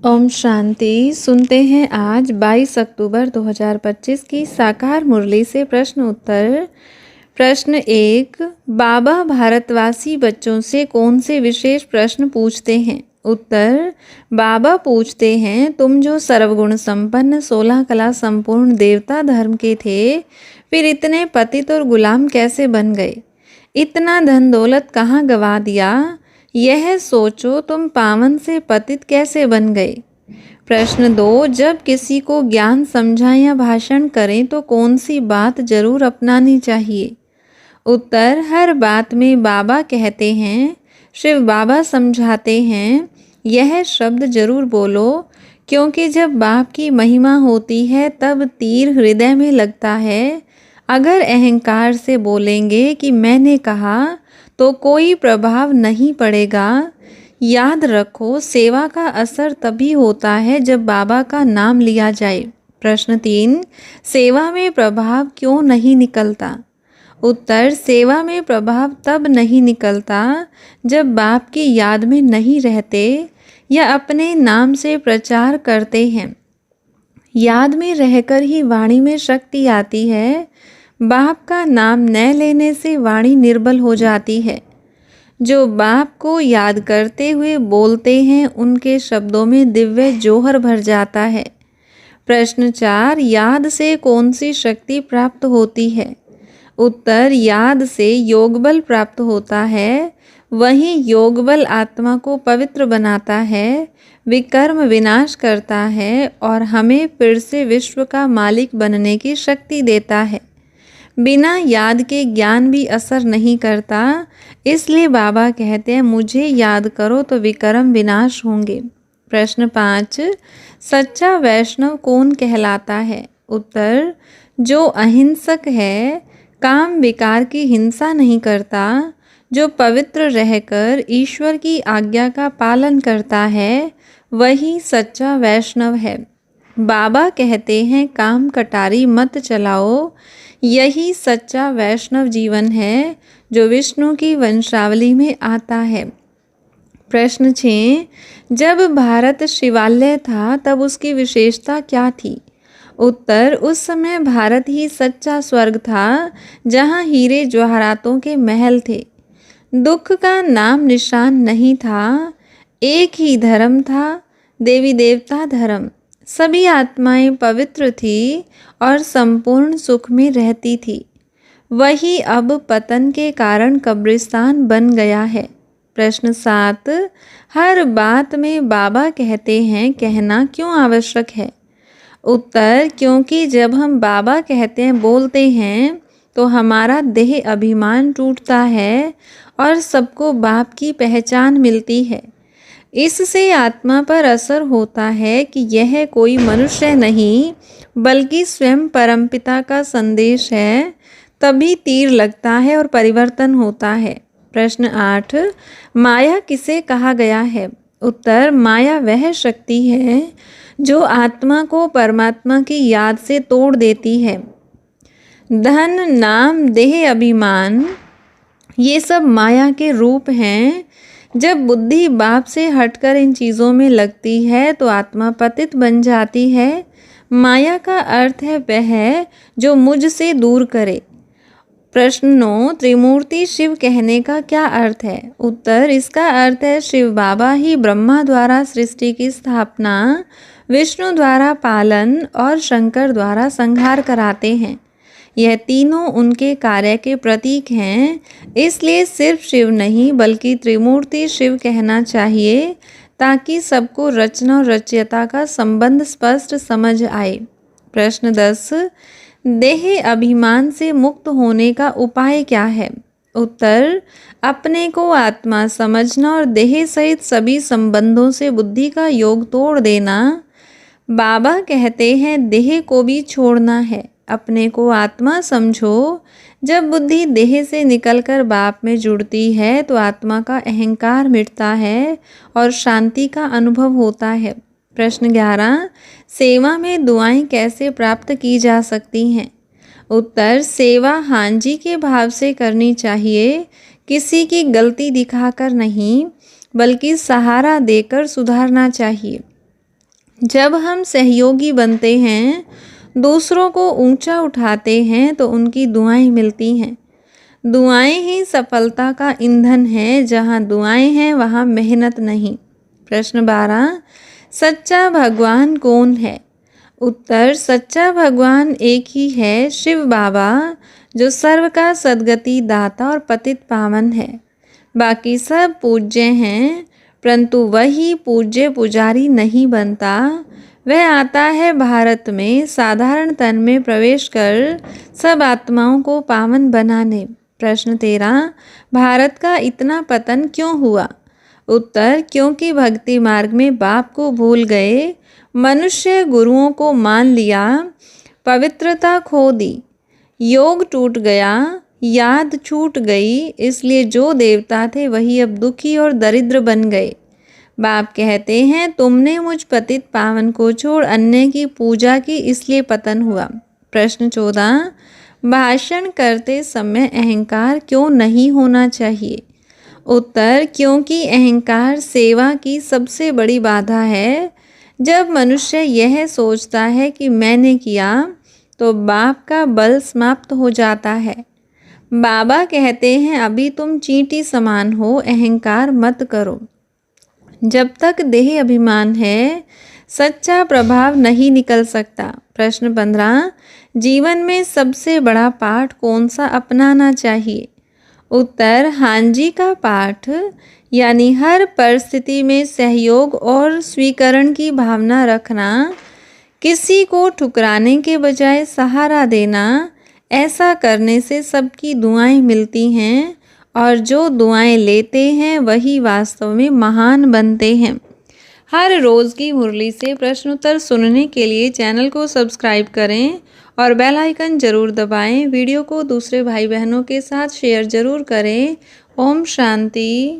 ओम शांति। सुनते हैं आज 22 अक्टूबर 2025 की साकार मुरली से प्रश्न उत्तर। प्रश्न 1। बाबा भारतवासी बच्चों से कौन से विशेष प्रश्न पूछते हैं? उत्तर। बाबा पूछते हैं, तुम जो सर्वगुण संपन्न 16 कला संपूर्ण देवता धर्म के थे, फिर इतने पतित और गुलाम कैसे बन गए? इतना धन दौलत कहाँ गवा दिया? यह सोचो, तुम पावन से पतित कैसे बन गए? प्रश्न 2। जब किसी को ज्ञान समझाएं या भाषण करें तो कौन सी बात जरूर अपनानी चाहिए? उत्तर। हर बात में बाबा कहते हैं, शिव बाबा समझाते हैं, यह शब्द जरूर बोलो, क्योंकि जब बाप की महिमा होती है तब तीर हृदय में लगता है। अगर अहंकार से बोलेंगे कि मैंने कहा तो कोई प्रभाव नहीं पड़ेगा। याद रखो, सेवा का असर तभी होता है जब बाबा का नाम लिया जाए। प्रश्न 3। सेवा में प्रभाव क्यों नहीं निकलता? उत्तर। सेवा में प्रभाव तब नहीं निकलता जब बाप की याद में नहीं रहते या अपने नाम से प्रचार करते हैं। याद में रहकर ही वाणी में शक्ति आती है। बाप का नाम न लेने से वाणी निर्बल हो जाती है। जो बाप को याद करते हुए बोलते हैं, उनके शब्दों में दिव्य जौहर भर जाता है। प्रश्न 4। याद से कौन सी शक्ति प्राप्त होती है? उत्तर। याद से योग बल प्राप्त होता है। वही योग बल आत्मा को पवित्र बनाता है, विकर्म विनाश करता है और हमें फिर से विश्व का मालिक बनने की शक्ति देता है। बिना याद के ज्ञान भी असर नहीं करता, इसलिए बाबा कहते हैं, मुझे याद करो तो विकर्म विनाश होंगे। प्रश्न 5। सच्चा वैष्णव कौन कहलाता है? उत्तर। जो अहिंसक है, काम विकार की हिंसा नहीं करता, जो पवित्र रहकर ईश्वर की आज्ञा का पालन करता है, वही सच्चा वैष्णव है। बाबा कहते हैं, काम कटारी मत चलाओ, यही सच्चा वैष्णव जीवन है जो विष्णु की वंशावली में आता है। प्रश्न 6। जब भारत शिवालय था तब उसकी विशेषता क्या थी? उत्तर। उस समय भारत ही सच्चा स्वर्ग था, जहाँ हीरे जवाहरातों के महल थे। दुख का नाम निशान नहीं था, एक ही धर्म था, देवी देवता धर्म। सभी आत्माएं पवित्र थी और संपूर्ण सुख में रहती थी। वही अब पतन के कारण कब्रिस्तान बन गया है। प्रश्न 7। हर बात में बाबा कहते हैं, कहना क्यों आवश्यक है? उत्तर। क्योंकि जब हम बाबा कहते हैं, बोलते हैं, तो हमारा देह अभिमान टूटता है और सबको बाप की पहचान मिलती है। इससे आत्मा पर असर होता है कि यह कोई मनुष्य नहीं बल्कि स्वयं परमपिता का संदेश है। तभी तीर लगता है और परिवर्तन होता है। प्रश्न 8। माया किसे कहा गया है? उत्तर। माया वह शक्ति है जो आत्मा को परमात्मा की याद से तोड़ देती है। धन, नाम, देह अभिमान, ये सब माया के रूप हैं। जब बुद्धि बाप से हटकर इन चीज़ों में लगती है तो आत्मा पतित बन जाती है। माया का अर्थ है वह जो मुझसे दूर करे। प्रश्न 9। त्रिमूर्ति शिव कहने का क्या अर्थ है? उत्तर। इसका अर्थ है, शिव बाबा ही ब्रह्मा द्वारा सृष्टि की स्थापना, विष्णु द्वारा पालन और शंकर द्वारा संहार कराते हैं। यह तीनों उनके कार्य के प्रतीक हैं। इसलिए सिर्फ शिव नहीं बल्कि त्रिमूर्ति शिव कहना चाहिए, ताकि सबको रचना और रचयिता का संबंध स्पष्ट समझ आए। प्रश्न 10। देह अभिमान से मुक्त होने का उपाय क्या है? उत्तर। अपने को आत्मा समझना और देह सहित सभी संबंधों से बुद्धि का योग तोड़ देना। बाबा कहते हैं, देह को भी छोड़ना है, अपने को आत्मा समझो। जब बुद्धि देह से निकलकर बाप में जुड़ती है तो आत्मा का अहंकार मिटता है और शांति का अनुभव होता है। प्रश्न 11। सेवा में दुआएं कैसे प्राप्त की जा सकती हैं? उत्तर। सेवा हांजी के भाव से करनी चाहिए, किसी की गलती दिखाकर नहीं, बल्कि सहारा देकर सुधारना चाहिए। जब हम सहयोगी बनते हैं, दूसरों को ऊंचा उठाते हैं तो उनकी दुआएं मिलती हैं। दुआएं ही सफलता का ईंधन है। जहाँ दुआएं हैं वहाँ मेहनत नहीं। प्रश्न 12, सच्चा भगवान कौन है? उत्तर, सच्चा भगवान एक ही है, शिव बाबा, जो सर्व का सद्गति दाता और पतित पावन है। बाकी सब पूज्य हैं, परंतु वही पूज्य पुजारी नहीं बनता। वह आता है भारत में साधारण तन में प्रवेश कर सब आत्माओं को पावन बनाने। प्रश्न 13, भारत का इतना पतन क्यों हुआ? उत्तर, क्योंकि भक्ति मार्ग में बाप को भूल गए, मनुष्य गुरुओं को मान लिया, पवित्रता खो दी, योग टूट गया, याद छूट गई, इसलिए जो देवता थे वही अब दुखी और दरिद्र बन गए। बाप कहते हैं, तुमने मुझ पतित पावन को छोड़ अन्य की पूजा की, इसलिए पतन हुआ। प्रश्न 14, भाषण करते समय अहंकार क्यों नहीं होना चाहिए? उत्तर, क्योंकि अहंकार सेवा की सबसे बड़ी बाधा है। जब मनुष्य यह सोचता है कि मैंने किया, तो बाप का बल समाप्त हो जाता है। बाबा कहते हैं, अभी तुम चींटी समान हो, अहंकार मत करो। जब तक देह अभिमान है, सच्चा प्रभाव नहीं निकल सकता। प्रश्न 15, जीवन में सबसे बड़ा पाठ कौन सा अपनाना चाहिए? उत्तर, हांजी का पाठ, यानी हर परिस्थिति में सहयोग और स्वीकरण की भावना रखना, किसी को ठुकराने के बजाय सहारा देना। ऐसा करने से सबकी दुआएं मिलती हैं और जो दुआएं लेते हैं वही वास्तव में महान बनते हैं। हर रोज़ की मुरली से प्रश्न उत्तर सुनने के लिए चैनल को सब्सक्राइब करें और बेल आइकन ज़रूर दबाएं। वीडियो को दूसरे भाई बहनों के साथ शेयर ज़रूर करें। ओम शांति।